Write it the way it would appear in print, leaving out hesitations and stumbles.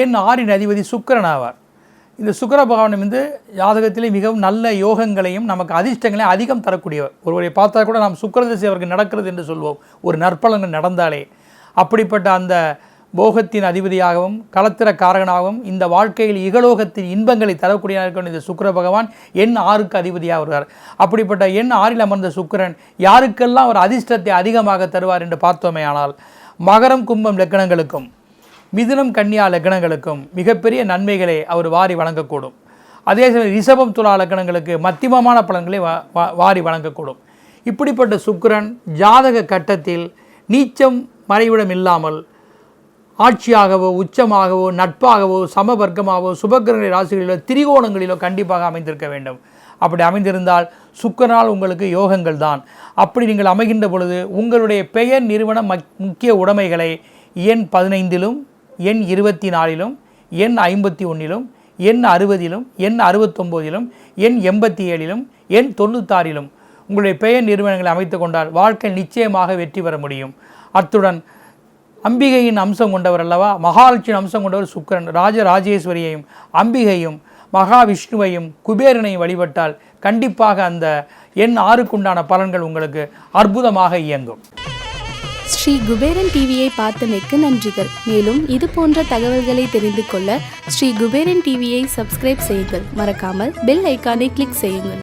எண் 6 அதிபதி சுக்கிரன் ஆவார். இந்த சுக்கிர பகவான் ஜாதகத்திலே மிகவும் நல்ல யோகங்களையும் நமக்கு அதிர்ஷ்டங்களையும் அதிகம் தரக்கூடியவர். ஒருவரை பார்த்தா கூட நாம் சுக்கிரதிசை அவருக்கு நடக்கிறது என்று சொல்வோம், ஒரு நற்பலன்கள் நடந்தாலே. அப்படிப்பட்ட அந்த போகத்தின் அதிபதியாகவும் களத்திர காரகனாகவும் இந்த வாழ்க்கையில் இகலோகத்தின் இன்பங்களை தரக்கூடியவர்கள் இந்த சுக்கிர பகவான் எண் 6க்கு அதிபதியாக வருவார். அப்படிப்பட்ட எண் 6ல் அமர்ந்த சுக்கிரன் யாருக்கெல்லாம் அவர் அதிர்ஷ்டத்தை அதிகமாக தருவார் என்று பார்த்தோமே ஆனால், மகரம் கும்பம் லக்னங்களுக்கும் மிதுனம் கன்னியா லக்னங்களுக்கும் மிகப்பெரிய நன்மைகளை அவர் வாரி வழங்கக்கூடும். அதே சமயம் ரிஷபம் துலா லக்னங்களுக்கு மத்தியமமான பலன்களை வாரி வழங்கக்கூடும். இப்படிப்பட்ட சுக்கிரன் ஜாதக கட்டத்தில் நீச்சம் மறைவிடம் இல்லாமல் ஆட்சியாகவோ உச்சமாகவோ நட்பாகவோ சமவர்க்கமாகவோ சுபக்கிரக ராசிகளிலோ திரிகோணங்களிலோ கண்டிப்பாக அமைந்திருக்க வேண்டும். அப்படி அமைந்திருந்தால் சுக்கிரனால் உங்களுக்கு யோகங்கள் தான். அப்படி நீங்கள் அமைகின்ற பொழுது உங்களுடைய பெயர் நிறுவன முக்கிய உடைமைகளை எண் 15லும் எண் 24லும் எண் 51லும் எண் 60லும் எண் 69லும் எண் 87லும் எண் 96லும் உங்களுடைய பெயர் நிறுவனங்களை அமைத்து கொண்டால் வாழ்க்கை நிச்சயமாக வெற்றி பெற முடியும். அத்துடன் அம்பிகையின் அம்சம் கொண்டவர் அல்லவா, மகாலட்சுமி அம்சம் கொண்டவர் சுக்கிரன். ராஜராஜேஸ்வரியையும் அம்பிகையும் மகாவிஷ்ணுவையும் குபேரனையும் வழிபட்டால் கண்டிப்பாக அந்த எண் 6க்குண்டான பலன்கள் உங்களுக்கு அற்புதமாக இயங்கும். ஸ்ரீ குபேரன் டிவியை பார்த்தமைக்கு நன்றிகள். மேலும் இது போன்ற தகவல்களை தெரிந்து கொள்ள ஸ்ரீ குபேரன் டிவியை சப்ஸ்கிரைப் செய்யுங்கள். மறக்காமல் பெல் ஐக்கானை கிளிக் செய்யுங்கள்.